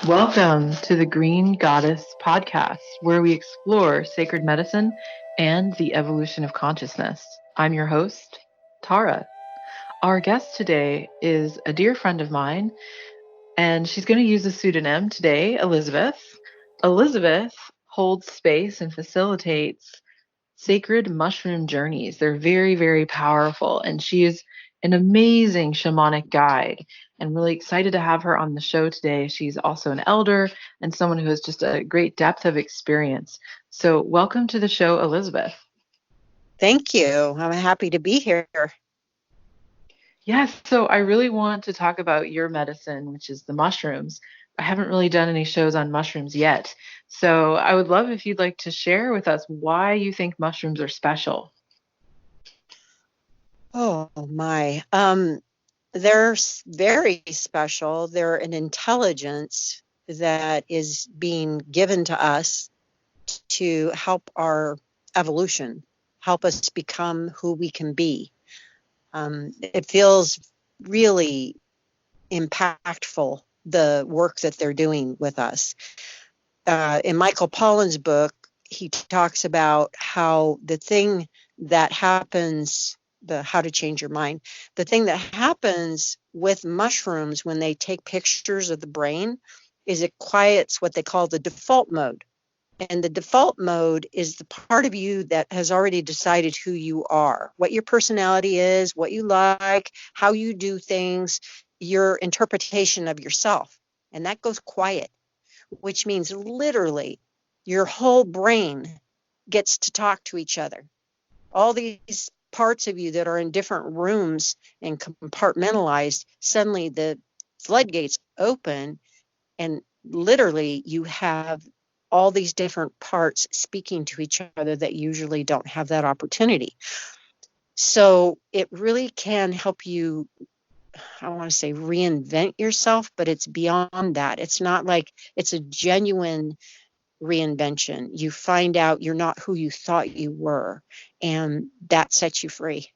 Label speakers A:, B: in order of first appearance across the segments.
A: Welcome to the Green Goddess podcast, where we explore sacred medicine and the evolution of consciousness. I'm your host, Tara. Our guest today is a dear friend of mine, and she's going to use a pseudonym today, Elizabeth. Elizabeth holds space and facilitates sacred mushroom journeys. They're very, very powerful. And she is an amazing shamanic guide. And really excited to have her on the show today. She's also an elder and someone who has just a great depth of experience. So, welcome to the show, Elizabeth.
B: Thank you. I'm happy to be here.
A: Yes, so I really want to talk about your medicine, which is the mushrooms. I haven't really done any shows on mushrooms yet. So, I would love if you'd like to share with us why you think mushrooms are special.
B: Oh my. They're very special. They're an intelligence that is being given to us to help our evolution, help us become who we can be. It feels really impactful, the work that they're doing with us. In Michael Pollan's book, he talks about how the thing that happens, the How to Change Your Mind, the thing that happens with mushrooms when they take pictures of the brain is it quiets what they call the default mode. And the default mode is the part of you that has already decided who you are, what your personality is, what you like, how you do things, your interpretation of yourself. And that goes quiet, which means literally your whole brain gets to talk to each other. All these parts of you that are in different rooms and compartmentalized, suddenly the floodgates open, and literally you have all these different parts speaking to each other that usually don't have that opportunity. So it really can help you, I want to say reinvent yourself, but it's beyond that. It's not like it's a genuine reinvention. You find out you're not who you thought you were, and that sets you free.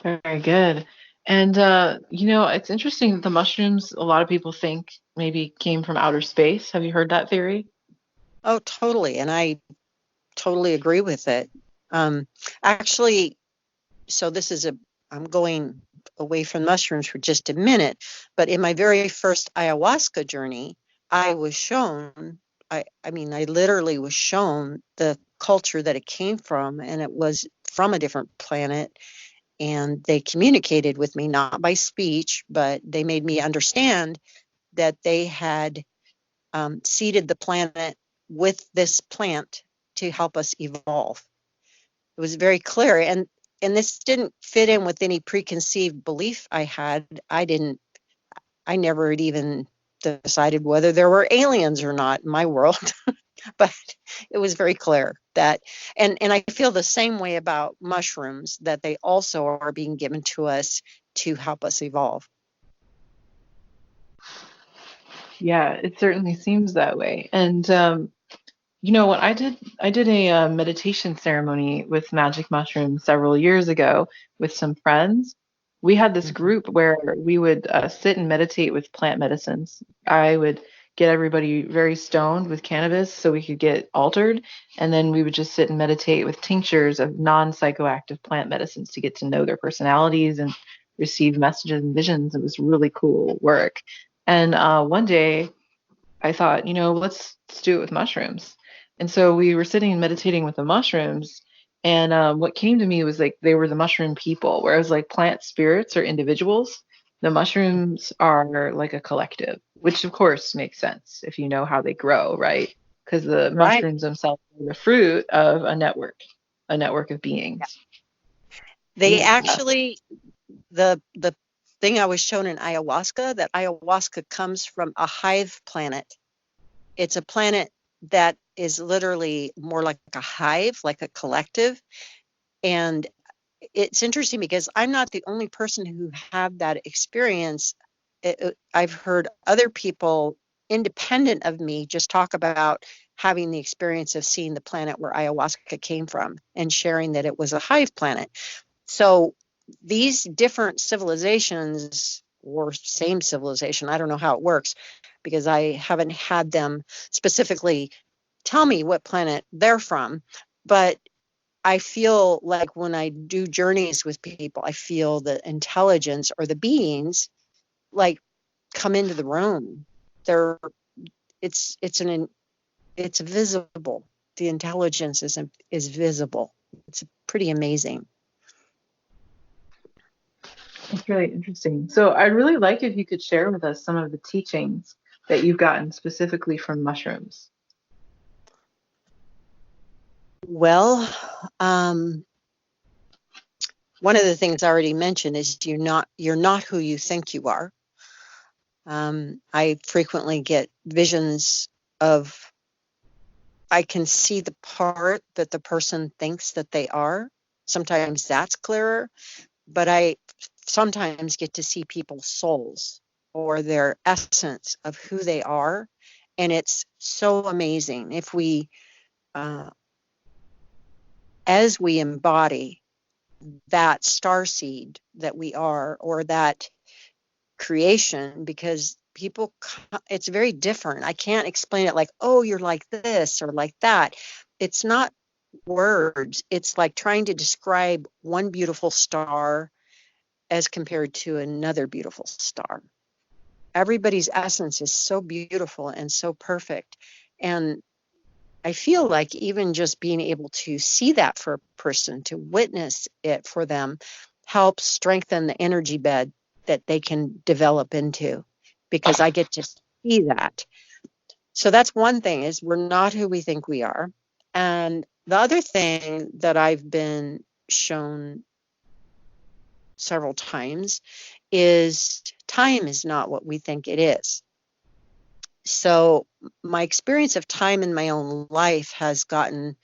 A: Very good. And it's interesting that the mushrooms, a lot of people think maybe came from outer space. Have you heard that theory?
B: Oh, totally. And I totally agree with it. Actually, so I'm going away from mushrooms for just a minute, but in my very first ayahuasca journey, I was shown, I literally was shown the culture that it came from, and it was from a different planet. And they communicated with me, not by speech, but they made me understand that they had seeded the planet with this plant to help us evolve. It was very clear. And this didn't fit in with any preconceived belief I had. I never had even decided whether there were aliens or not in my world. But it was very clear that, and I feel the same way about mushrooms, that they also are being given to us to help us evolve.
A: Yeah, it certainly seems that way. And what I did a meditation ceremony with magic mushrooms several years ago with some friends. We had this
B: Mhm.
A: group where we would sit and meditate with plant medicines. I would get everybody very stoned with cannabis so we could get altered, and then we would just sit and meditate with tinctures of non-psychoactive plant medicines to get to know their personalities and receive messages and visions. It was really cool work. And one day I thought, let's do it with mushrooms. And so we were sitting and meditating with the mushrooms. And what came to me was like they were the mushroom people, whereas like plant spirits are individuals. The mushrooms are like a collective, which of course makes sense if you know how they grow, right? Because the
B: Right.
A: mushrooms themselves are the fruit of a network of
B: Yeah.
A: beings.
B: They
A: Yeah.
B: actually, the thing I was shown in ayahuasca, that ayahuasca comes from a hive planet. It's a planet that is literally more like a hive, like a collective. And it's interesting because I'm not the only person who had that experience. I've heard other people independent of me just talk about having the experience of seeing the planet where ayahuasca came from and sharing that it was a hive planet. So these different civilizations or same civilization. I don't know how it works because I haven't had them specifically tell me what planet they're from. But I feel like when I do journeys with people, I feel the intelligence or the beings like come into the room. They're it's visible. The intelligence is visible. It's pretty amazing.
A: It's really interesting. So I'd really like if you could share with us some of the teachings that you've gotten specifically from mushrooms.
B: Well, one of the things I already mentioned is you're not who you think you are. I frequently get visions of I can see the part that the person thinks that they are. Sometimes that's clearer, but I sometimes get to see people's souls or their essence of who they are. And it's so amazing if as we embody that starseed that we are, or that creation, because it's very different. I can't explain it like, oh, you're like this or like that. It's not words. It's like trying to describe one beautiful star as compared to another beautiful star. Everybody's essence is so beautiful and so perfect. And I feel like even just being able to see that for a person, to witness it for them, helps strengthen the energy bed that they can develop into, because I get to see that. So that's one thing, is we're not who we think we are. And the other thing that I've been shown several times is time is not what we think it is. So my experience of time in my own life has gotten,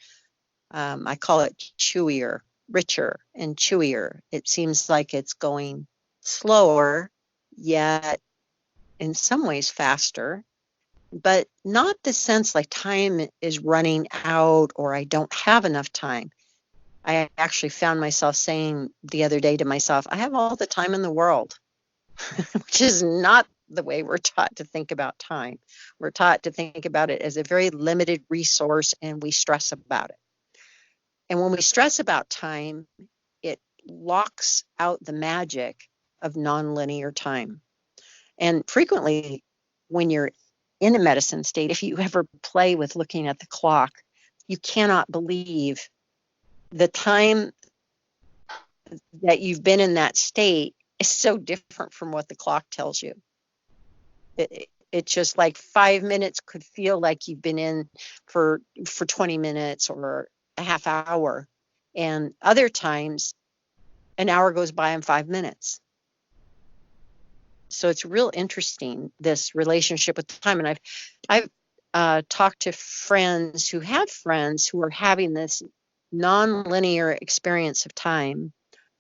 B: I call it chewier, richer and chewier. It seems like it's going slower, yet in some ways faster, but not the sense like time is running out or I don't have enough time. I actually found myself saying the other day to myself, I have all the time in the world, which is not the way we're taught to think about time. We're taught to think about it as a very limited resource, and we stress about it. And when we stress about time, it locks out the magic of nonlinear time. And frequently, when you're in a medicine state, if you ever play with looking at the clock, you cannot believe the time that you've been in that state is so different from what the clock tells you. It's just like 5 minutes could feel like you've been in for 20 minutes or a half hour. And other times, an hour goes by in 5 minutes. So it's real interesting, this relationship with time. And I've talked to friends who have friends who are having this non-linear experience of time,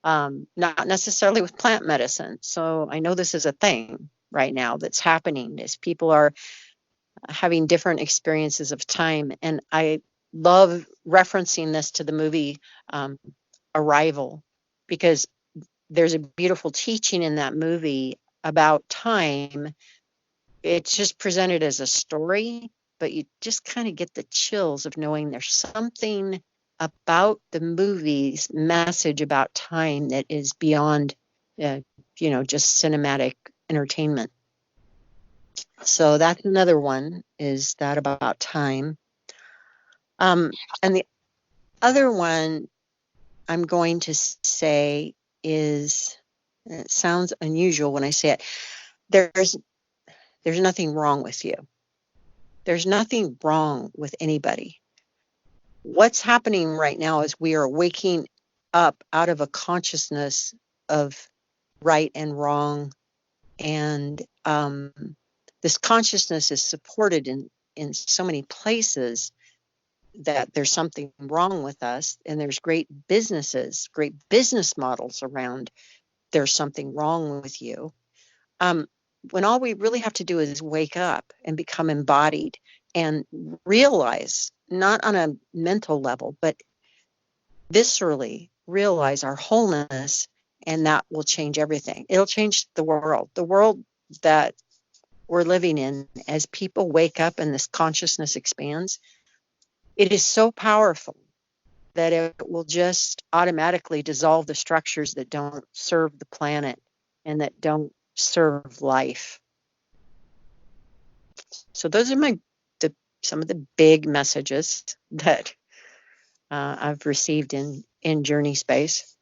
B: not necessarily with plant medicine. So I know this is a thing right now that's happening, is people are having different experiences of time. And I love referencing this to the movie Arrival, because there's a beautiful teaching in that movie about time. It's just presented as a story, but you just kind of get the chills of knowing there's something about the movie's message about time that is beyond, just cinematic entertainment. So that's another one, is that about time. And the other one I'm going to say is, it sounds unusual when I say it, there's nothing wrong with you. There's nothing wrong with anybody. What's happening right now is we are waking up out of a consciousness of right and wrong. And this consciousness is supported in so many places that there's something wrong with us. And there's great business models around there's something wrong with you. When all we really have to do is wake up and become embodied and realize, not on a mental level, but viscerally realize our wholeness and that will change everything. It'll change the world that we're living in. As people wake up and this consciousness expands, it is so powerful that it will just automatically dissolve the structures that don't serve the planet and that don't serve life. So those are some of the big messages that I've received in Journey Space.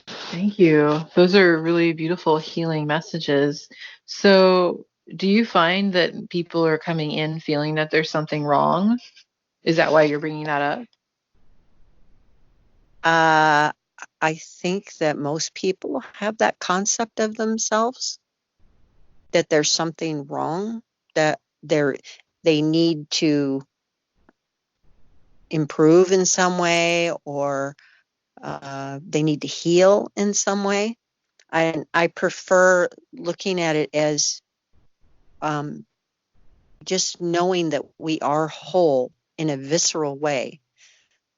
A: Thank you. Those are really beautiful healing messages. So, do you find that people are coming in feeling that there's something wrong? Is that why you're bringing that up?
B: I think that most people have that concept of themselves, that there's something wrong, that they need to improve in some way, or they need to heal in some way. I prefer looking at it as just knowing that we are whole in a visceral way.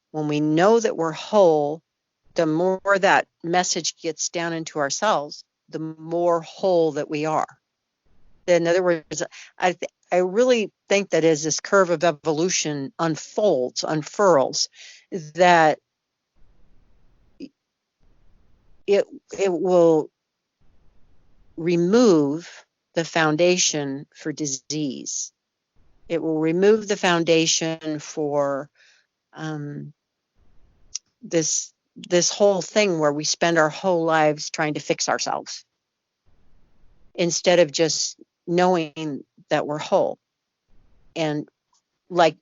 B: When we know that we're whole, the more that message gets down into ourselves, the more whole that we are. In other words, I really think that as this curve of evolution unfurls, that it will remove the foundation for disease. It will remove the foundation for this whole thing where we spend our whole lives trying to fix ourselves instead of just knowing that we're whole, and like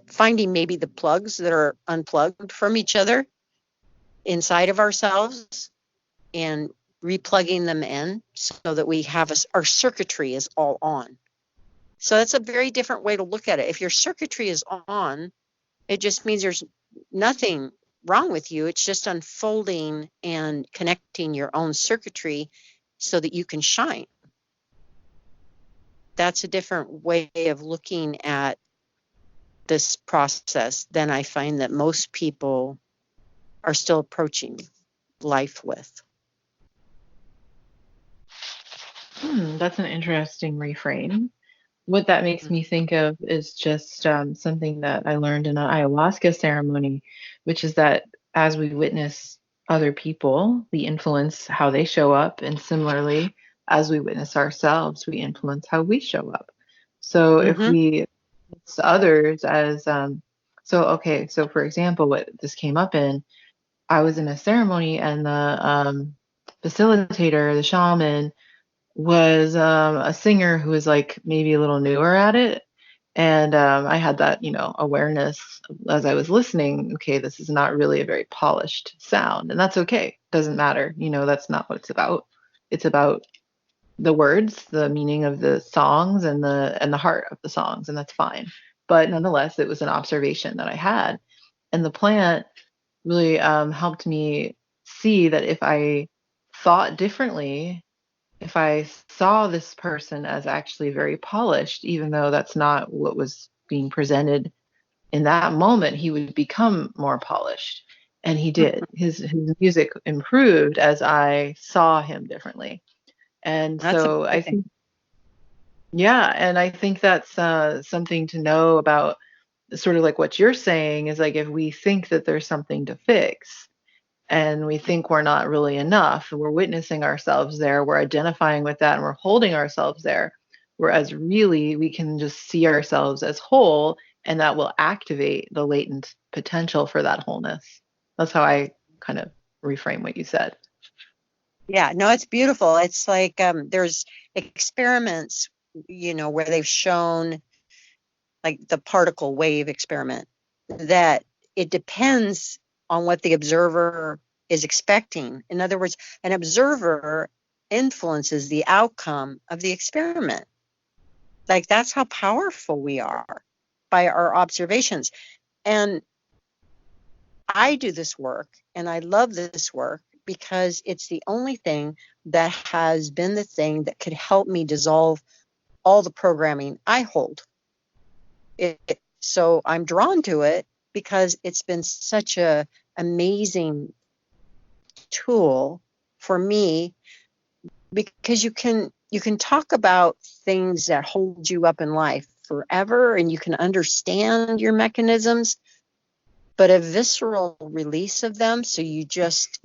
B: finding maybe the plugs that are unplugged from each other inside of ourselves and replugging them in so that we have our circuitry is all on. So that's a very different way to look at it. If your circuitry is on, it just means there's nothing wrong with you. It's just unfolding and connecting your own circuitry so that you can shine. That's a different way of looking at this process than I find that most people are still approaching life with.
A: That's an interesting reframe. What that makes me think of is just something that I learned in an ayahuasca ceremony, which is that as we witness other people, we influence how they show up. And similarly, as we witness ourselves, we influence how we show up. So if we witness others as, so for example, what this came up in, I was in a ceremony and the facilitator, the shaman, was a singer who was like maybe a little newer at it. And I had that, awareness as I was listening. Okay, this is not really a very polished sound, and that's okay. Doesn't matter. That's not what it's about. It's about the words, the meaning of the songs, and the heart of the songs, and that's fine. But nonetheless, it was an observation that I had, and the plant really helped me see that if I thought differently, if I saw this person as actually very polished, even though that's not what was being presented in that moment, he would become more polished. And he did. His music improved as I saw him differently. And
B: That's
A: so I
B: amazing.
A: think, yeah, and I think that's something to know about, sort of like what you're saying is like if we think that there's something to fix, and we think we're not really enough, we're witnessing ourselves there, we're identifying with that, and we're holding ourselves there. Whereas really, we can just see ourselves as whole, and that will activate the latent potential for that wholeness. That's how I kind of reframe what you said.
B: Yeah, no, it's beautiful. It's like there's experiments, where they've shown, like the particle wave experiment, that it depends on what the observer is expecting. In other words, an observer influences the outcome of the experiment. Like that's how powerful we are by our observations. And I do this work and I love this work because it's the only thing that has been the thing that could help me dissolve all the programming I hold. So I'm drawn to it because it's been such a amazing tool for me, because you can talk about things that hold you up in life forever, and you can understand your mechanisms, but a visceral release of them, so you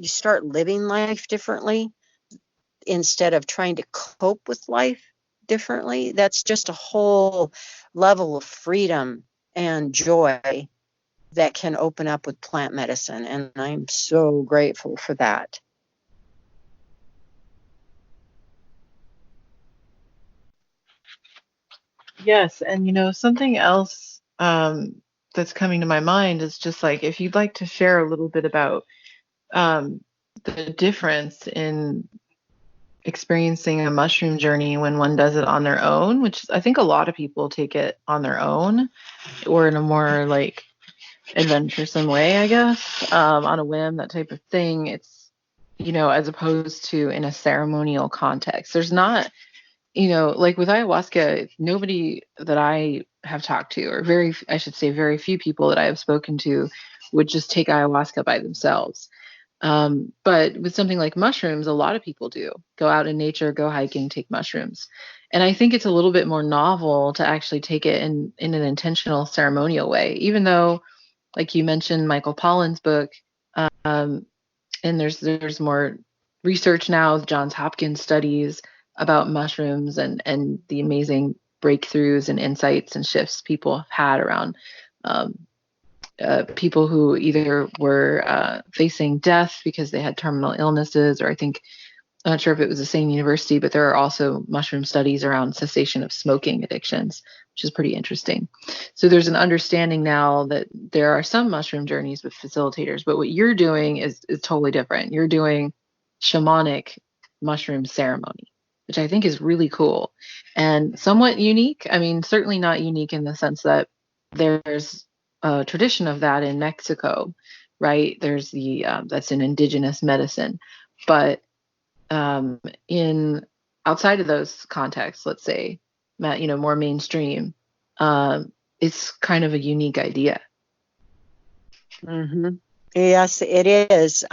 B: start living life differently instead of trying to cope with life differently. That's just a whole level of freedom and joy that can open up with plant medicine, and I'm so grateful for that.
A: Yes, and something else that's coming to my mind is just like if you'd like to share a little bit about um, the difference in experiencing a mushroom journey when one does it on their own, which I think a lot of people take it on their own or in a more like adventuresome way, I guess, on a whim, that type of thing. It's, as opposed to in a ceremonial context. There's not, like with ayahuasca, nobody that I have talked to, or I should say, very few people that I have spoken to would just take ayahuasca by themselves. But with something like mushrooms, a lot of people do go out in nature, go hiking, take mushrooms. And I think it's a little bit more novel to actually take it in an intentional ceremonial way, even though, like you mentioned, Michael Pollan's book, um, and there's more research now, Johns Hopkins studies about mushrooms and the amazing breakthroughs and insights and shifts people have had around um, people who either were facing death because they had terminal illnesses, or I think, I'm not sure if it was the same university, but there are also mushroom studies around cessation of smoking addictions, which is pretty interesting. So there's an understanding now that there are some mushroom journeys with facilitators, but what you're doing is totally different. You're doing shamanic mushroom ceremony, which I think is really cool and somewhat unique. I mean, certainly not unique in the sense that there's a tradition of that in Mexico, right? There's that's an indigenous medicine, but in outside of those contexts, let's say, more mainstream, it's kind of a unique idea.
B: Mm-hmm. Yes, it is.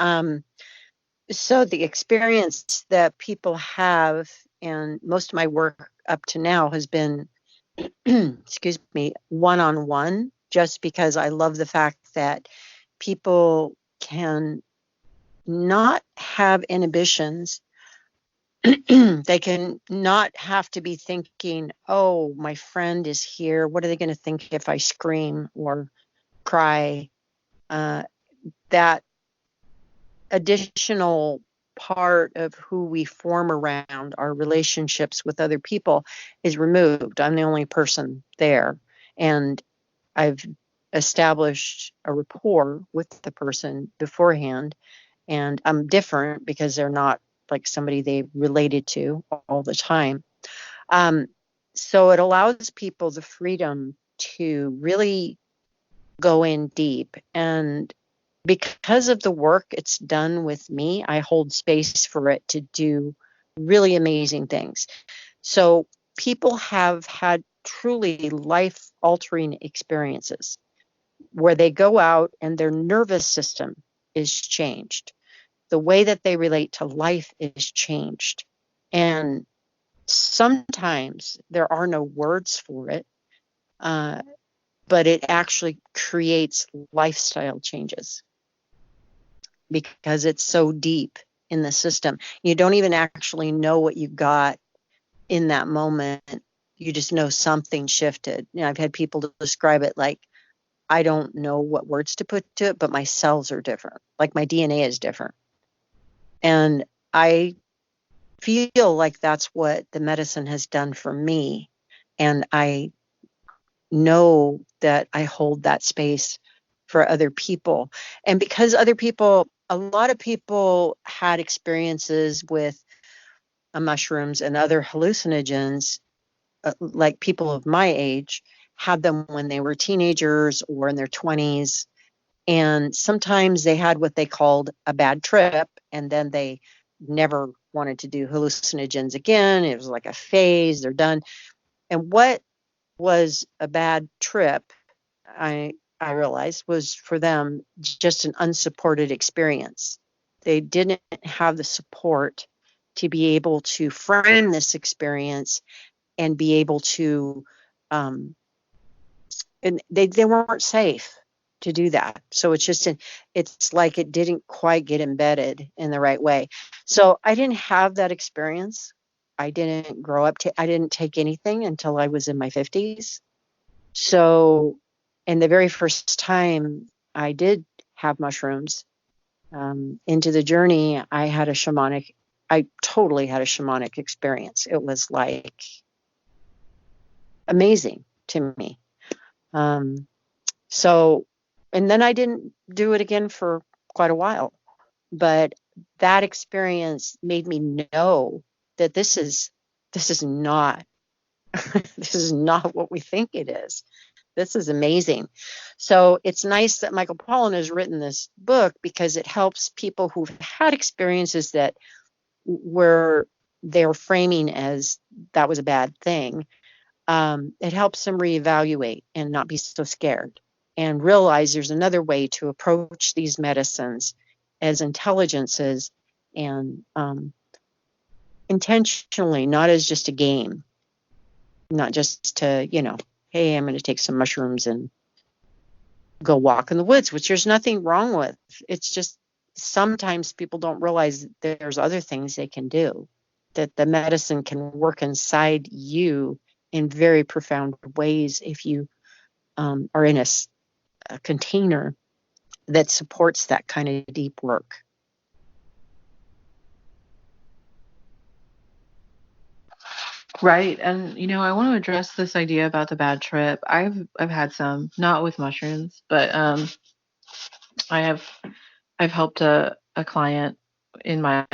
B: So the experience that people have, and most of my work up to now has been, excuse me, one-on-one, just because I love the fact that people can not have inhibitions. They can not have to be thinking, oh, my friend is here. What are they going to think if I scream or cry? That additional part of who we form around our relationships with other people is removed. I'm the only person there, and I've established a rapport with the person beforehand, and I'm different because they're not like somebody they related to all the time. Um, so it allows people the freedom to really go in deep. And because of the work it's done with me, I hold space for it to do really amazing things. So people have had truly life altering experiences where they go out and their nervous system is changed. The way that they relate to life is changed. And sometimes there are no words for it, uh, but it actually creates lifestyle changes because it's so deep in the system. You don't even actually know what you got in that moment. You just know something shifted. I've had people describe it like, I don't know what words to put to it, but my cells are different. Like my DNA is different. And I feel like that's what the medicine has done for me. And I know that I hold that space for other people. And because a lot of people had experiences with mushrooms and other hallucinogens, like people of my age, had them when they were teenagers or in their 20s. And sometimes they had what they called a bad trip, and then they never wanted to do hallucinogens again. It was like a phase, they're done. And what was a bad trip, I I realized, was for them just an unsupported experience. They didn't have the support to be able to frame this experience and be able to, and they weren't safe to do that. So it's like it didn't quite get embedded in the right way. So I didn't have that experience. I didn't grow up I didn't take anything until I was in my 50s. So, and the very first time I did have mushrooms, into the journey, I totally had a shamanic experience. It was like amazing to me. So, and then I didn't do it again for quite a while, but that experience made me know that this is not this is not what we think it is. This is amazing. So it's nice that Michael Pollan has written this book, because it helps people who've had experiences that where they're framing as that was a bad thing. It helps them reevaluate and not be so scared and realize there's another way to approach these medicines as intelligences, and intentionally, not as just a game, not just to, hey, I'm going to take some mushrooms and go walk in the woods, which there's nothing wrong with. It's just sometimes people don't realize that there's other things they can do, that the medicine can work inside you in very profound ways if you are in a container that supports that kind of deep work.
A: Right. And I want to address this idea about the bad trip. I've had some, not with mushrooms, but I have I've helped a client in my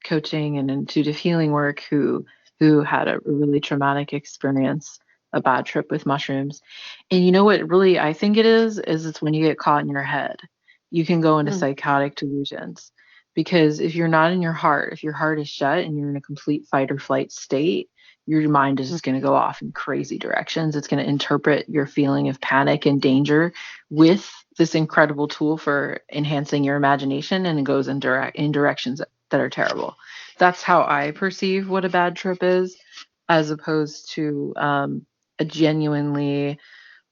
A: coaching and intuitive healing work who had a really traumatic experience, a bad trip with mushrooms. And you know what really I think it is it's when you get caught in your head. You can go into
B: Mm.
A: psychotic delusions. Because if you're not in your heart, if your heart is shut and you're in a complete fight or flight state, your mind is
B: Mm.
A: just going to go off in crazy directions. It's going to interpret your feeling of panic and danger with this incredible tool for enhancing your imagination, and it goes in directions that are terrible. That's how I perceive what a bad trip is, as opposed to a genuinely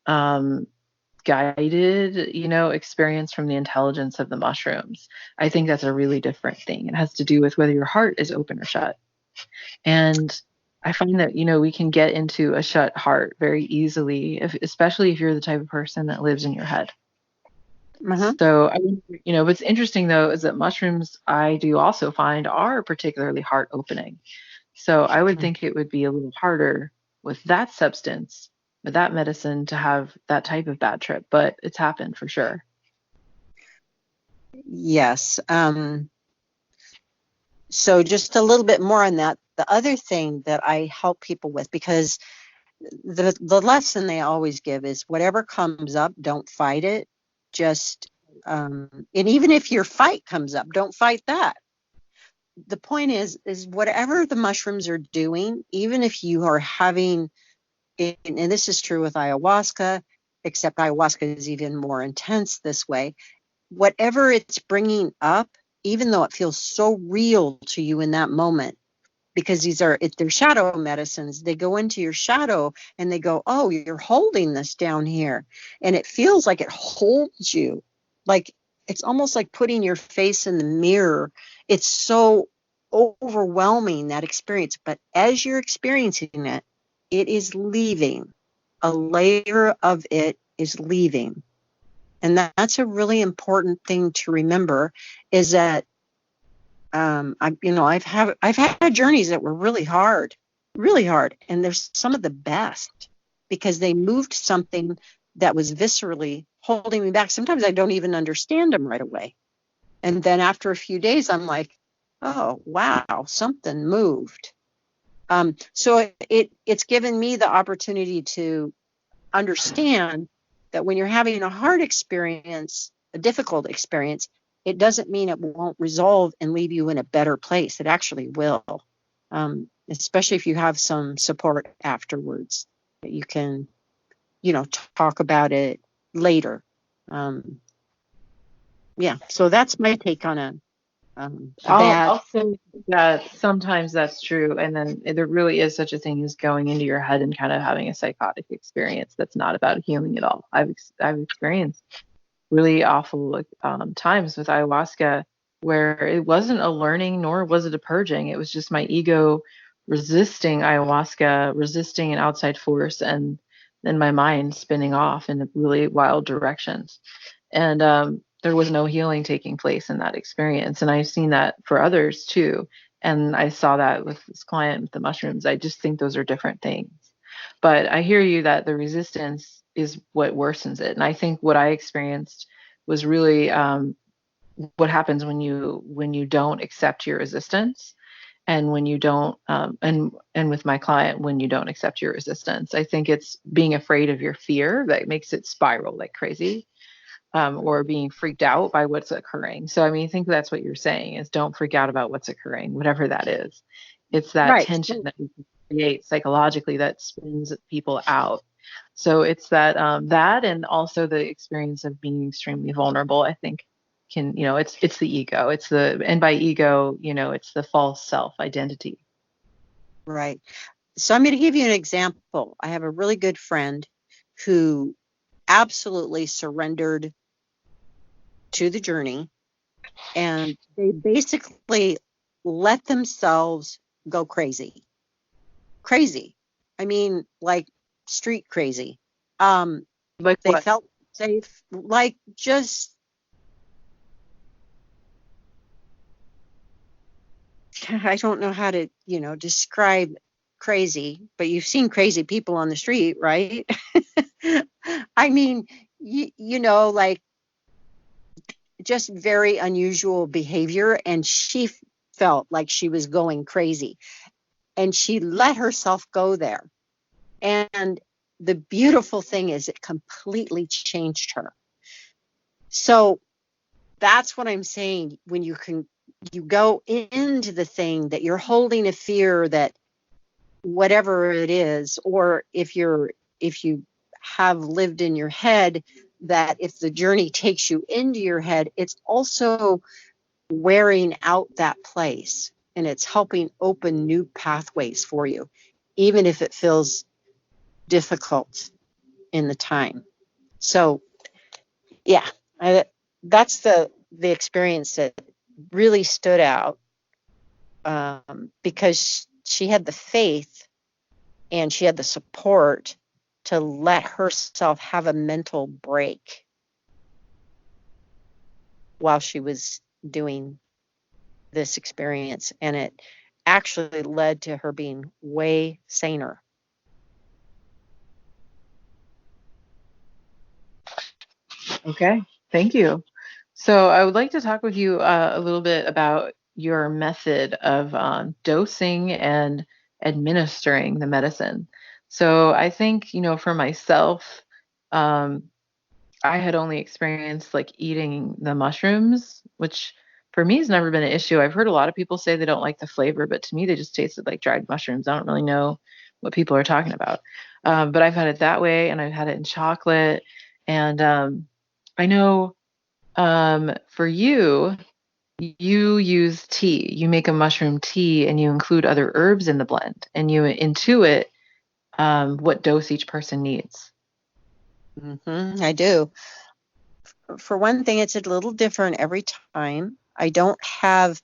A: um, guided, experience from the intelligence of the mushrooms. I think that's a really different thing. It has to do with whether your heart is open or shut. And I find that, we can get into a shut heart very easily, especially if you're the type of person that lives in your head.
B: Uh-huh.
A: So, what's interesting though is that mushrooms I do also find are particularly heart opening. So I would think it would be a little harder with that substance, with that medicine, to have that type of bad trip, but it's happened for sure.
B: Yes. So just a little bit more on that. The other thing that I help people with, because the lesson they always give is whatever comes up, don't fight it. Just and even if your fight comes up, don't fight that. The point is whatever the mushrooms are doing, even if you are having, and this is true with ayahuasca, except ayahuasca is even more intense this way. Whatever it's bringing up, even though it feels so real to you in that moment, because they're shadow medicines. They go into your shadow and they go, oh, you're holding this down here. And it feels like it holds you. Like it's almost like putting your face in the mirror. It's so overwhelming, that experience. But as you're experiencing it, it is leaving. A layer of it is leaving. And that's a really important thing to remember, is that I've had journeys that were really hard, and they're some of the best because they moved something that was viscerally holding me back. Sometimes I don't even understand them right away, and then after a few days, I'm like, oh wow, something moved. So it's given me the opportunity to understand that when you're having a hard experience, a difficult experience, it doesn't mean it won't resolve and leave you in a better place. It actually will, especially if you have some support afterwards that you can, talk about it later. Yeah, so that's my take on
A: I'll say that sometimes that's true, and then there really is such a thing as going into your head and kind of having a psychotic experience that's not about healing at all. I've experienced really awful times with ayahuasca where it wasn't a learning nor was it a purging. It was just my ego resisting ayahuasca, resisting an outside force, and then my mind spinning off in really wild directions. And there was no healing taking place in that experience. And I've seen that for others too. And I saw that with this client with the mushrooms. I just think those are different things. But I hear you that the resistance is what worsens it. And I think what I experienced was really what happens when you don't accept your resistance, and when you don't and with my client, when you don't accept your resistance. I think it's being afraid of your fear that makes it spiral like crazy, or being freaked out by what's occurring. So, I mean, I think that's what you're saying is don't freak out about what's occurring, whatever that is. It's that
B: right.
A: tension that we can create psychologically that spins people out. So it's that and also the experience of being extremely vulnerable, I think can, it's the ego. And by ego, it's the false self identity.
B: Right. So I'm going to give you an example. I have a really good friend who absolutely surrendered to the journey, and they basically let themselves go crazy. Crazy. I mean, like street crazy.
A: Like
B: They
A: what?
B: felt safe, like just I don't know how to, describe crazy, but you've seen crazy people on the street, right? I mean, like just very unusual behavior. And she felt like she was going crazy, and she let herself go there. And the beautiful thing is it completely changed her. So that's what I'm saying. When you go into the thing that you're holding a fear that whatever it is, or if you have lived in your head that if the journey takes you into your head, it's also wearing out that place, and it's helping open new pathways for you, even if it feels difficult in the time. So yeah, that's the experience that really stood out, because she had the faith and she had the support to let herself have a mental break while she was doing this experience. And it actually led to her being way saner.
A: Okay, thank you. So I would like to talk with you a little bit about your method of dosing and administering the medicine. So I think, for myself, um, I had only experienced like eating the mushrooms, which for me has never been an issue. I've heard a lot of people say they don't like the flavor, but to me they just tasted like dried mushrooms. I don't really know what people are talking about. But I've had it that way, and I've had it in chocolate. And I know for you, you use tea. You make a mushroom tea and you include other herbs in the blend, and you intuit what dose each person needs.
B: I do. For one thing, it's a little different every time. I don't have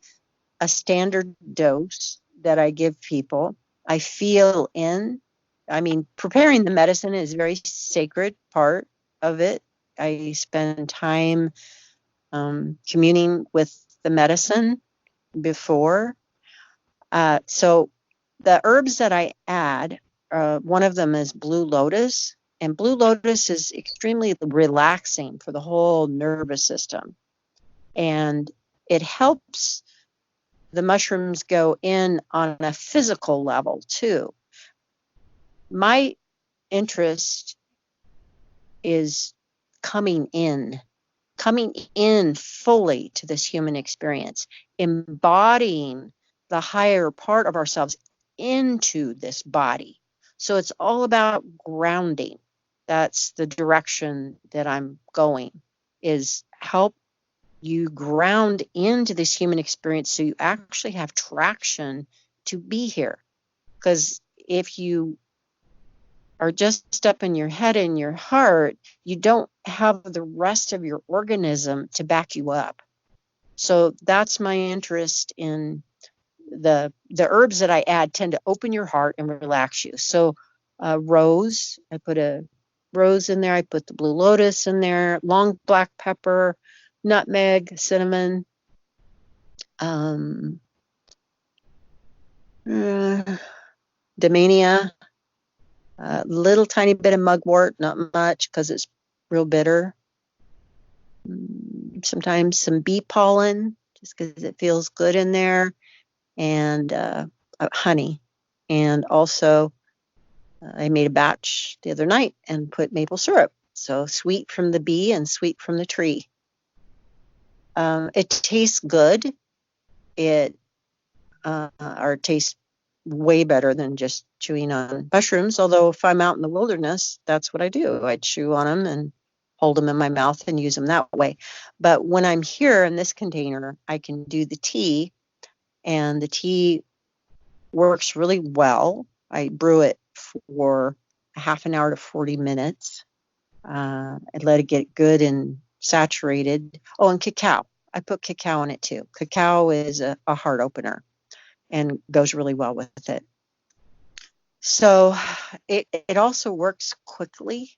B: a standard dose that I give people. I feel in. I mean, preparing the medicine is a very sacred part of it. I spend time communing with the medicine before. So the herbs that I add, one of them is blue lotus. And blue lotus is extremely relaxing for the whole nervous system. And it helps the mushrooms go in on a physical level too. My interest is coming in fully to this human experience, embodying the higher part of ourselves into this body. So it's all about grounding. That's the direction that I'm going, is help you ground into this human experience so you actually have traction to be here. Because if you are just up in your head and your heart, you don't have the rest of your organism to back you up. So that's my interest in the herbs that I add tend to open your heart and relax you. So rose, I put a rose in there. I put the blue lotus in there, long black pepper, nutmeg, cinnamon, Damania, a little tiny bit of mugwort, not much because it's real bitter. Sometimes some bee pollen, just because it feels good in there, and honey. And also, I made a batch the other night and put maple syrup. So sweet from the bee and sweet from the tree. It tastes good. It tastes way better than just chewing on mushrooms. Although if I'm out in the wilderness, that's what I do. I chew on them and hold them in my mouth and use them that way. But when I'm here in this container, I can do the tea, and the tea works really well. I brew it for a half an hour to 40 minutes. I let it get good and saturated. Oh, and cacao. I put cacao in it too. Cacao is a heart opener and goes really well with it. So it also works quickly.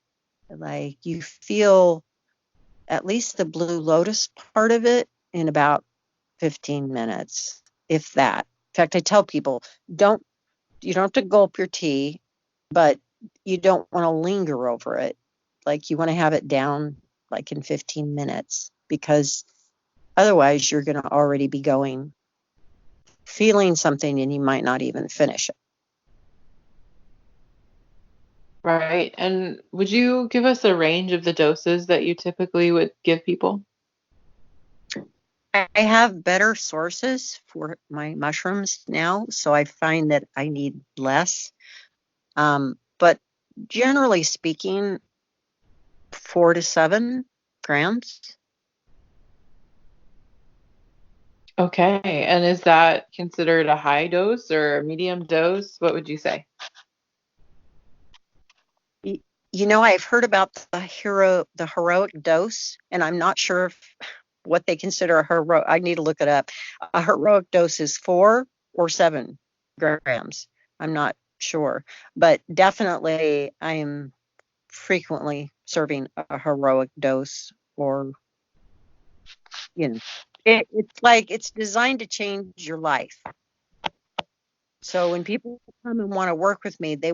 B: Like you feel at least the blue lotus part of it in about 15 minutes, if that. In fact, I tell people, you don't have to gulp your tea, but you don't want to linger over it. Like you want to have it down like in 15 minutes, because otherwise you're going to already be feeling something, and you might not even finish it.
A: Right. And would you give us a range of the doses that you typically would give people?
B: I have better sources for my mushrooms now, so I find that I need less. But generally speaking, 4 to 7 grams.
A: Okay. And is that considered a high dose or a medium dose? What would you say?
B: You know, I've heard about the heroic dose, and I'm not sure what they consider a heroic. I need to look it up. A heroic dose is 4 or 7 grams. I'm not sure, but definitely I'm frequently serving a heroic dose, or it's like it's designed to change your life. So when people come and want to work with me, they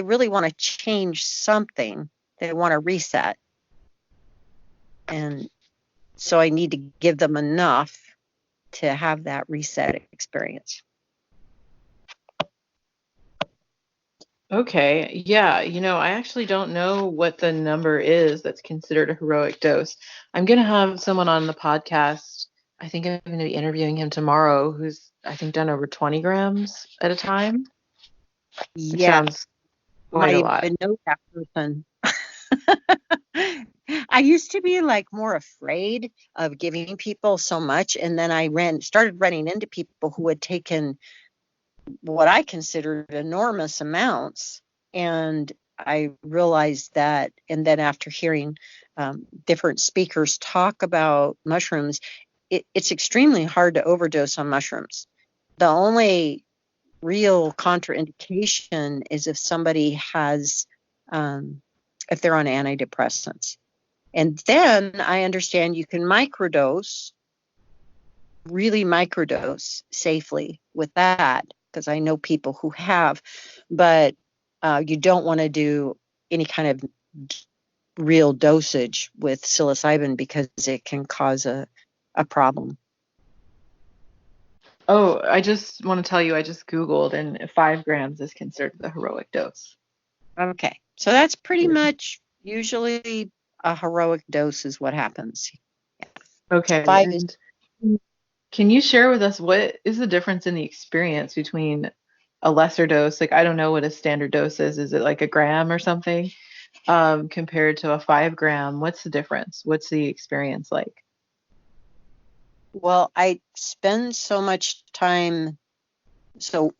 B: really want to change something. They want to reset. And so I need to give them enough to have that reset experience.
A: Okay. Yeah. I actually don't know what the number is that's considered a heroic dose. I'm going to have someone on the podcast. I think I'm going to be interviewing him tomorrow, who's, I think, done over 20 grams at a time, which
B: Yeah,
A: sounds quite
B: might
A: a lot.
B: even know that person. I used to be like more afraid of giving people so much, and then I started running into people who had taken what I considered enormous amounts, and I realized that. And then after hearing different speakers talk about mushrooms, it's extremely hard to overdose on mushrooms. The only real contraindication is if somebody has, if they're on antidepressants. And then I understand you can really microdose safely with that, because I know people who have, but you don't want to do any kind of real dosage with psilocybin because it can cause a problem.
A: Oh, I just want to tell you, I just Googled, and 5 grams is considered the heroic dose.
B: Okay, so that's pretty much usually a heroic dose is what happens.
A: Okay.
B: 5 is
A: And can you share with us what is the difference in the experience between a lesser dose? Like, I don't know what a standard dose is. Is it like a gram or something? compared to a 5 gram? What's the difference? What's the experience like?
B: Well, I spend so much time. So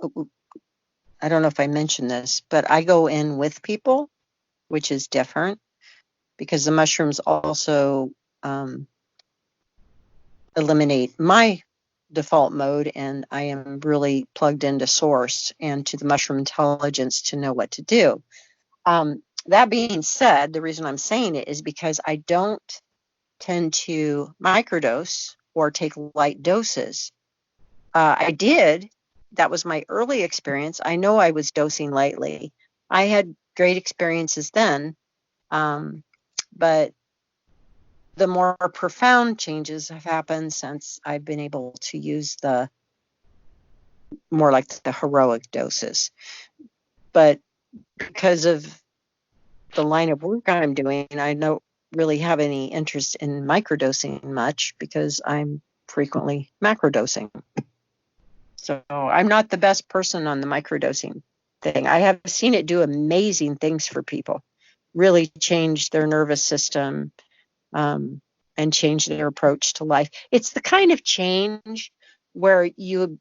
B: I don't know if I mentioned this, but I go in with people, which is different because the mushrooms also eliminate my default mode, and I am really plugged into source and to the mushroom intelligence to know what to do. That being said, the reason I'm saying it is because I don't tend to microdose or take light doses. I did. That was my early experience. I know I was dosing lightly. I had great experiences then, but the more profound changes have happened since I've been able to use the more like the heroic doses. But because of the line of work I'm doing, I don't really have any interest in microdosing much because I'm frequently macrodosing. So I'm not the best person on the microdosing thing. I have seen it do amazing things for people, really change their nervous system, and change their approach to life. It's the kind of change where you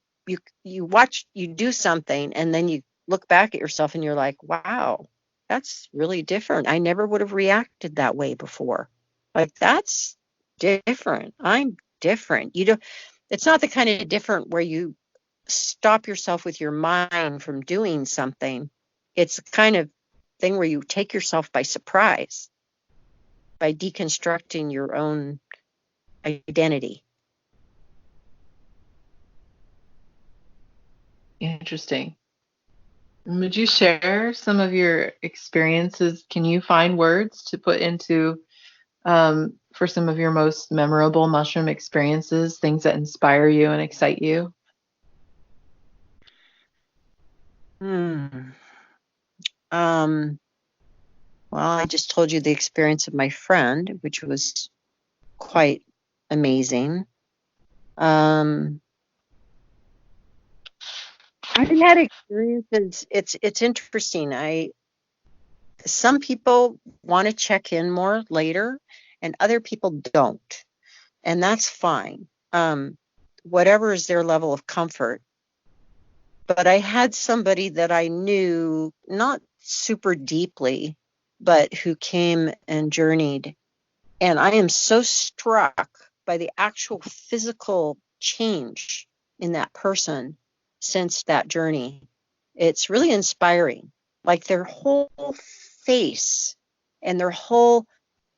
B: watch, you do something, and then you look back at yourself and you're like, wow, that's really different. I never would have reacted that way before. Like, that's different. I'm different. You don't, it's not the kind of different where you stop yourself with your mind from doing something. It's the kind of thing where you take yourself by surprise by deconstructing your own identity.
A: Interesting. Would you share some of your experiences? Can you find words to put into for some of your most memorable mushroom experiences, things that inspire you and excite you?
B: Hmm. Well, I just told you the experience of my friend, which was quite amazing. I've had experiences. It's interesting. Some people want to check in more later, and other people don't, and that's fine. Whatever is their level of comfort. But I had somebody that I knew not super deeply, but who came and journeyed. And I am so struck by the actual physical change in that person since that journey. It's really inspiring. Like, their whole face and their whole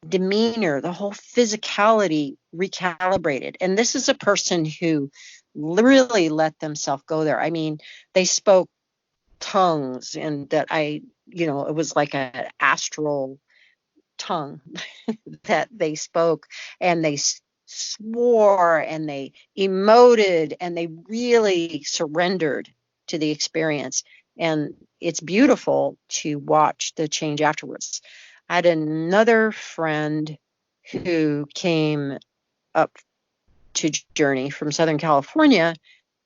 B: demeanor, the whole physicality recalibrated. And this is a person who really let themselves go there. I mean, they spoke tongues, and that it was like an astral tongue that they spoke, and they swore, and they emoted, and they really surrendered to the experience. And it's beautiful to watch the change afterwards. I had another friend who came up to Journey from Southern California,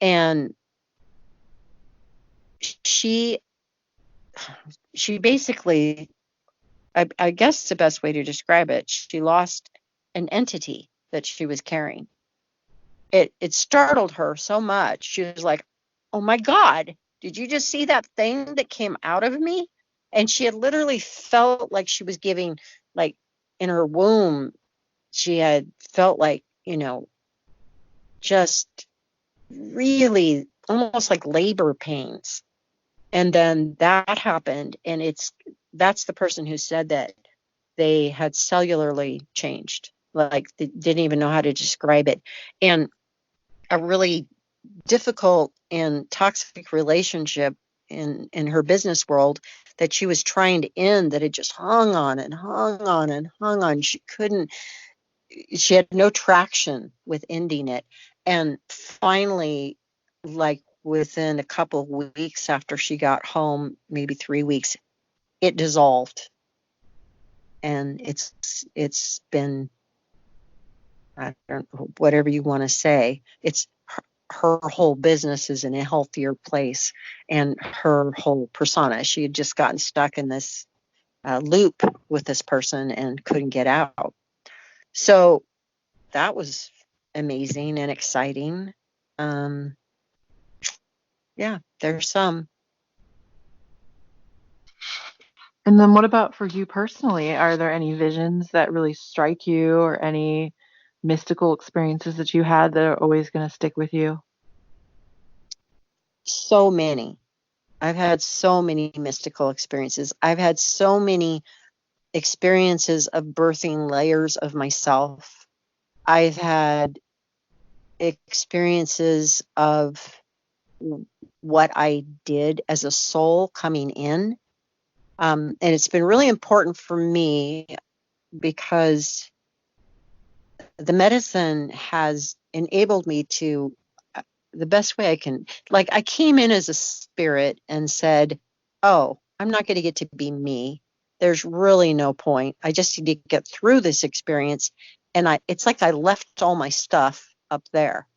B: and she basically, I guess the best way to describe it, she lost an entity that she was carrying. It startled her so much. She was like, "Oh my God, did you just see that thing that came out of me?" And she had literally felt like she was giving, like, in her womb, she had felt like, just really almost like labor pains. And then that happened, and that's the person who said that they had cellularly changed. Like, they didn't even know how to describe it. And a really difficult and toxic relationship in her business world that she was trying to end, that had just hung on and hung on and hung on. She had no traction with ending it. And finally, like within a couple of weeks after she got home, maybe 3 weeks, it dissolved. And it's been, I don't know, whatever you want to say, it's her whole business is in a healthier place, and her whole persona. She had just gotten stuck in this loop with this person and couldn't get out. So that was amazing and exciting. Yeah, there's some.
A: And then what about for you personally? Are there any visions that really strike you or any mystical experiences that you had that are always going to stick with you?
B: So many. I've had so many mystical experiences. I've had so many experiences of birthing layers of myself. I've had experiences of what I did as a soul coming in. And it's been really important for me because the medicine has enabled me to, the best way I can, like, I came in as a spirit and said, oh, I'm not going to get to be me. There's really no point. I just need to get through this experience. And it's like I left all my stuff up there.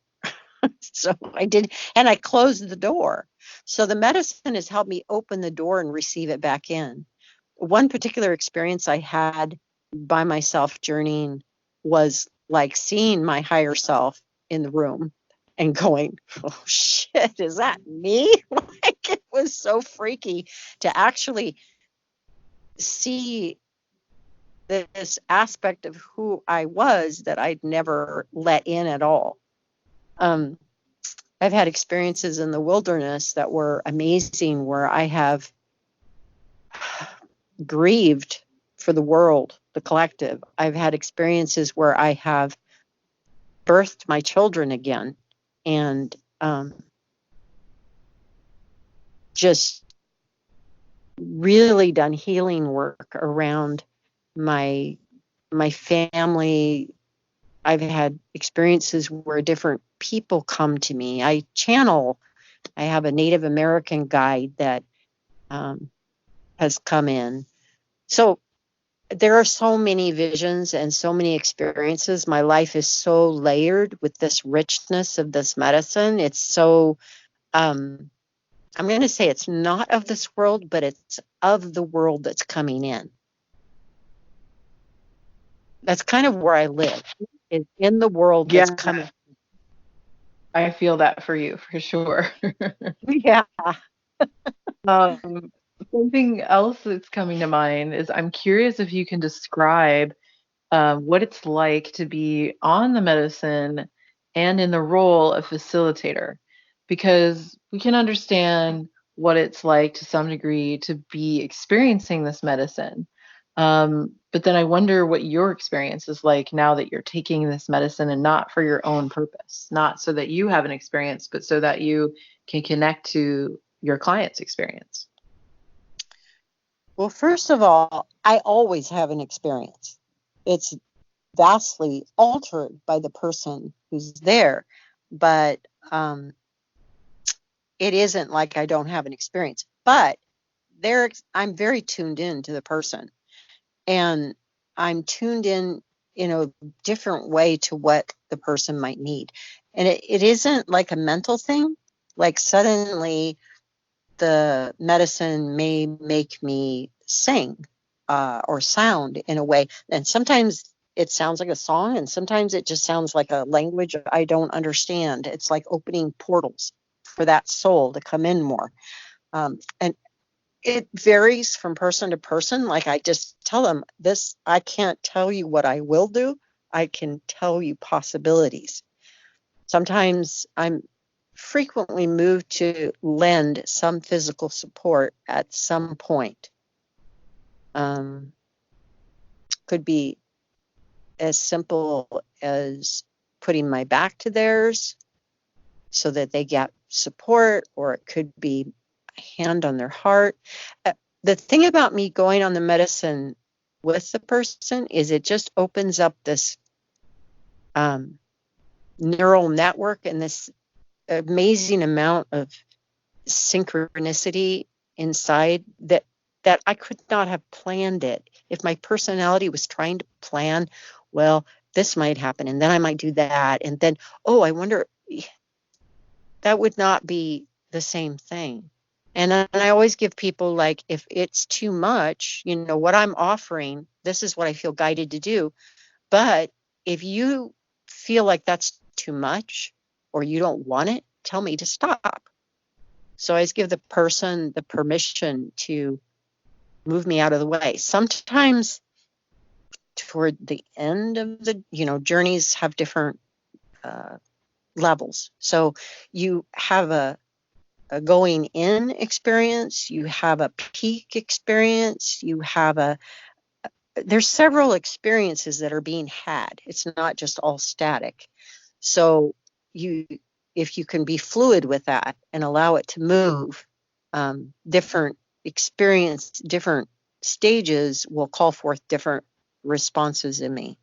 B: So I did, and I closed the door. So the medicine has helped me open the door and receive it back in. One particular experience I had by myself journeying was like seeing my higher self in the room and going, oh shit, is that me? Like, it was so freaky to actually see this aspect of who I was that I'd never let in at all. I've had experiences in the wilderness that were amazing, where I have grieved for the world, the collective. I've had experiences where I have birthed my children again, and just really done healing work around my family. I've had experiences where different people come to me. I channel. I have a Native American guide that has come in. So there are so many visions and so many experiences. My life is so layered with this richness of this medicine. It's so, I'm going to say it's not of this world, but it's of the world that's coming in. That's kind of where I live, is in the world that's coming.
A: I feel that for you for sure.
B: Yeah.
A: Something else that's coming to mind is I'm curious if you can describe what it's like to be on the medicine and in the role of facilitator, because we can understand what it's like to some degree to be experiencing this medicine. But then I wonder what your experience is like now that you're taking this medicine and not for your own purpose, not so that you have an experience, but so that you can connect to your client's experience.
B: Well, first of all, I always have an experience. It's vastly altered by the person who's there, but it isn't like I don't have an experience. But I'm very tuned in to the person, and I'm tuned in a different way to what the person might need. And it isn't like a mental thing. Like suddenly the medicine may make me sing or sound in a way. And sometimes it sounds like a song, and sometimes it just sounds like a language I don't understand. It's like opening portals for that soul to come in more. And it varies from person to person. Like, I just tell them this, I can't tell you what I will do. I can tell you possibilities. Sometimes I'm frequently moved to lend some physical support at some point. Could be as simple as putting my back to theirs so that they get support, or it could be a hand on their heart. The thing about me going on the medicine with the person is it just opens up this neural network and this amazing amount of synchronicity inside that I could not have planned it. If my personality was trying to plan, well, this might happen, and then I might do that, and then, oh, I wonder, that would not be the same thing. And I always give people, like, if it's too much, what I'm offering, this is what I feel guided to do. But if you feel like that's too much or you don't want it, tell me to stop. So I just give the person the permission to move me out of the way. Sometimes toward the end of the, journeys have different levels. So you have a going in experience, you have a peak experience, there's several experiences that are being had. It's not just all static. So if you can be fluid with that and allow it to move, different different stages will call forth different responses in me.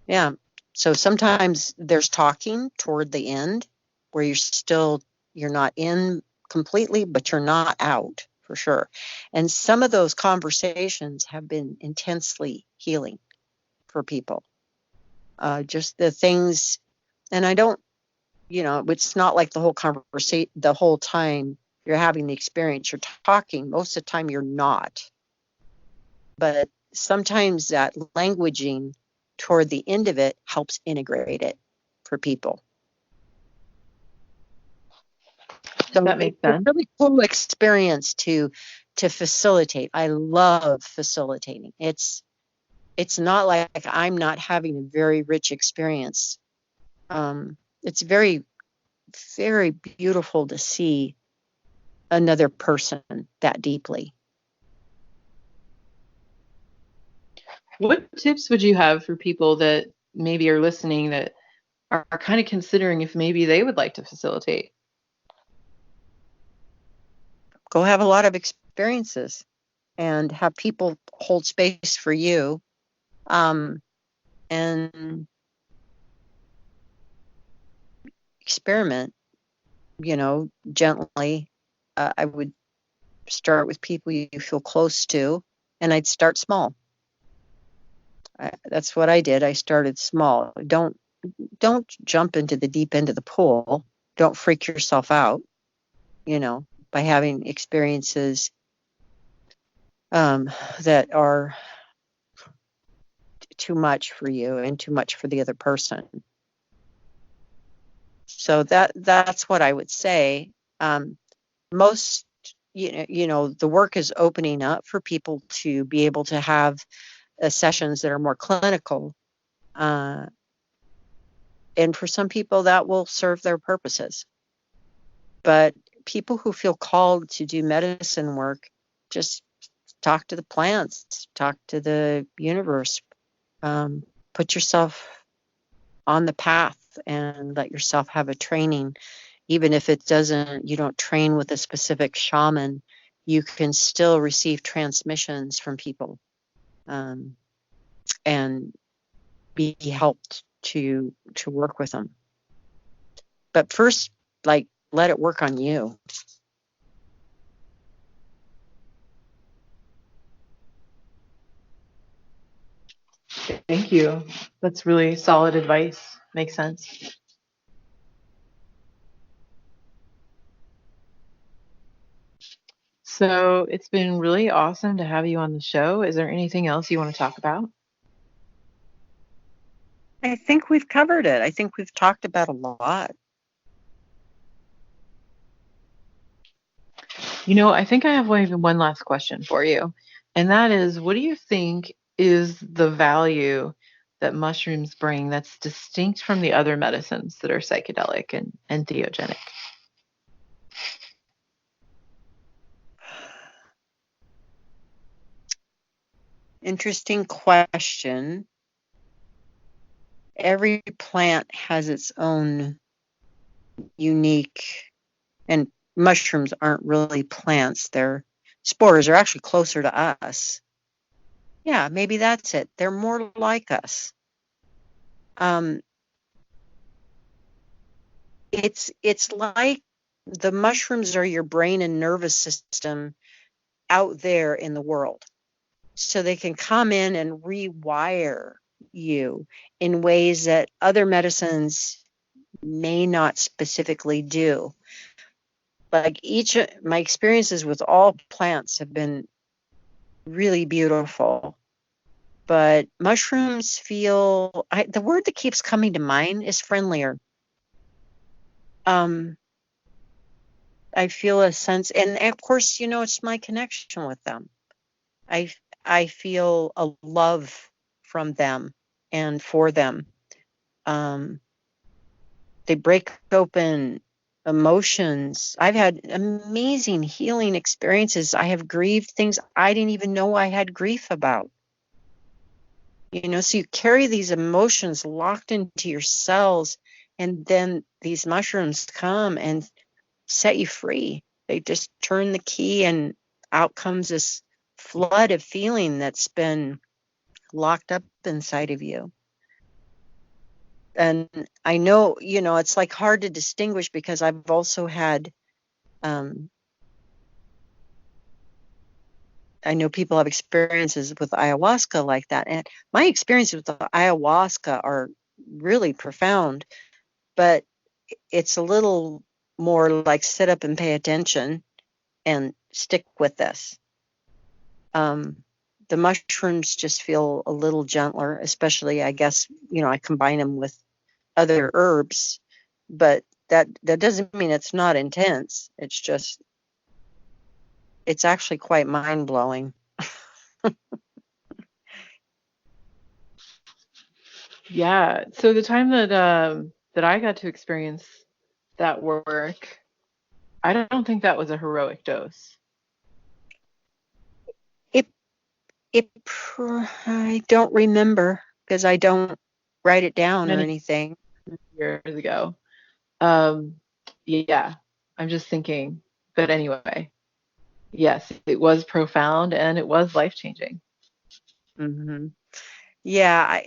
B: Yeah. So sometimes there's talking toward the end where you're not in completely, but you're not out for sure. And some of those conversations have been intensely healing for people. Just the things, and I don't, it's not like the whole conversation, the whole time you're having the experience, you're talking. Most of the time you're not. But sometimes that languaging toward the end of it helps integrate it for people. So
A: that makes sense.
B: It's a really cool experience to facilitate. I love facilitating. It's not like I'm not having a very rich experience. It's very, very beautiful to see another person that deeply.
A: What tips would you have for people that maybe are listening that are kind of considering if maybe they would like to facilitate?
B: Go have a lot of experiences and have people hold space for you. And experiment, gently. I would start with people you feel close to, and I'd start small. That's what I did. I started small. Don't jump into the deep end of the pool. Don't freak yourself out, by having experiences that are too much for you and too much for the other person. So that's what I would say. Most, the work is opening up for people to be able to have sessions that are more clinical. And for some people that will serve their purposes. But people who feel called to do medicine work, just talk to the plants, talk to the universe, put yourself on the path and let yourself have a training. Even if you don't train with a specific shaman, you can still receive transmissions from people and be helped to work with them. But first, let it work on you.
A: Thank you. That's really solid advice. Makes sense. So it's been really awesome to have you on the show. Is there anything else you want to talk about?
B: I think we've covered it. I think we've talked about a lot.
A: I think I have one last question for you. And that is, what do you think is the value that mushrooms bring that's distinct from the other medicines that are psychedelic and entheogenic?
B: Interesting question. Every plant has its own unique, and mushrooms aren't really plants. Their spores are actually closer to us. Yeah, maybe that's it. They're more like us. It's like the mushrooms are your brain and nervous system out there in the world. So they can come in and rewire you in ways that other medicines may not specifically do. Like my experiences with all plants have been really beautiful. But mushrooms feel, the word that keeps coming to mind is friendlier. I feel a sense, and of course, it's my connection with them. I feel a love from them and for them. They break open emotions. I've had amazing healing experiences. I have grieved things I didn't even know I had grief about. So you carry these emotions locked into your cells, and then these mushrooms come and set you free. They just turn the key, and out comes this flood of feeling that's been locked up inside of you. And I know, it's like hard to distinguish because I've also had, I know people have experiences with ayahuasca like that. And my experiences with the ayahuasca are really profound, but it's a little more like sit up and pay attention and stick with this. The mushrooms just feel a little gentler, especially, I guess, I combine them with other herbs, but that doesn't mean it's not intense. It's just, it's actually quite mind-blowing.
A: Yeah. So the time that I got to experience that work, I don't think that was a heroic dose.
B: I don't remember because I don't write it down or
A: Many
B: anything.
A: years ago. Yeah, I'm just thinking. But anyway, yes, it was profound and it was life-changing.
B: Mm-hmm. Yeah,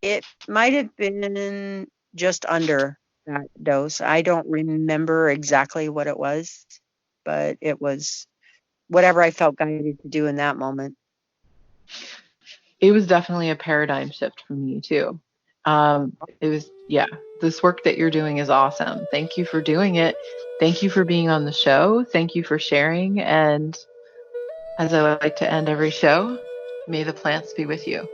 B: it might have been just under that dose. I don't remember exactly what it was, but it was whatever I felt guided to do in that moment.
A: It was definitely a paradigm shift for me too. It was, yeah, this work that you're doing is awesome. Thank you for doing it. Thank you for being on the show. Thank you for sharing. And as I like to end every show, may the plants be with you.